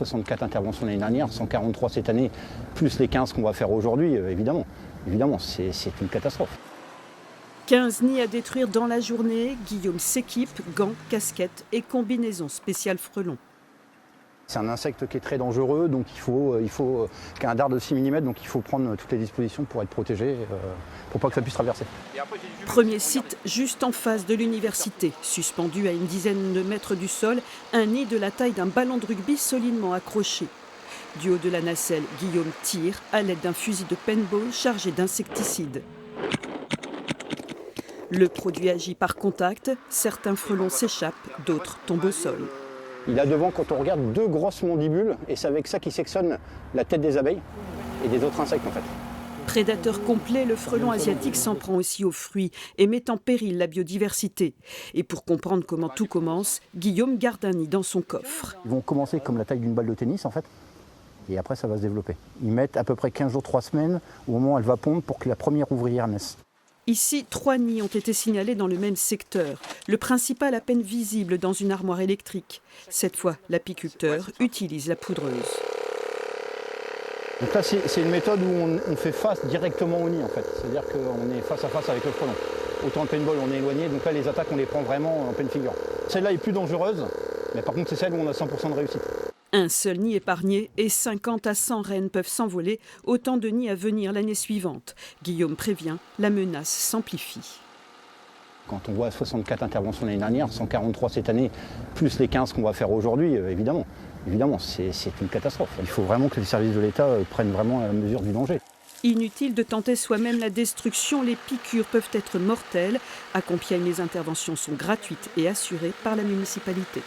64 interventions l'année dernière, 143 cette année, plus les 15 qu'on va faire aujourd'hui, évidemment, c'est une catastrophe. 15 nids à détruire dans la journée. Guillaume s'équipe, gants, casquettes et combinaisons spéciales frelons. C'est un insecte qui est très dangereux, donc il faut qu'un dard de 6 mm, donc il faut prendre toutes les dispositions pour être protégé, pour pas que ça puisse traverser. Premier site juste en face de l'université, suspendu à une dizaine de mètres du sol, un nid de la taille d'un ballon de rugby solidement accroché. Du haut de la nacelle, Guillaume tire à l'aide d'un fusil de paintball chargé d'insecticides. Le produit agit par contact, certains frelons s'échappent, d'autres tombent au sol. Il a devant, quand on regarde, 2 grosses mandibules, et c'est avec ça qu'il sectionne la tête des abeilles et des autres insectes en fait. Prédateur complet, le frelon asiatique s'en prend aussi aux fruits et met en péril la biodiversité. Et pour comprendre comment tout commence, Guillaume garde un nid dans son coffre. Ils vont commencer comme la taille d'une balle de tennis en fait, et après ça va se développer. Ils mettent à peu près 15 jours, 3 semaines au moment où elle va pondre pour que la première ouvrière naisse. Ici, 3 nids ont été signalés dans le même secteur. Le principal à peine visible dans une armoire électrique. Cette fois, l'apiculteur utilise la poudreuse. Donc là, c'est une méthode où on fait face directement au nid en fait. C'est-à-dire qu'on est face à face avec le frelon. Autant le paintball, on est éloigné, donc là les attaques, on les prend vraiment en pleine figure. Celle-là est plus dangereuse, mais par contre c'est celle où on a 100% de réussite. Un seul nid épargné et 50 à 100 reines peuvent s'envoler, autant de nids à venir l'année suivante. Guillaume prévient, la menace s'amplifie. Quand on voit 64 interventions l'année dernière, 143 cette année, plus les 15 qu'on va faire aujourd'hui, évidemment, c'est une catastrophe. Il faut vraiment que les services de l'État prennent vraiment la mesure du danger. Inutile de tenter soi-même la destruction, les piqûres peuvent être mortelles. À Compiègne, les interventions sont gratuites et assurées par la municipalité.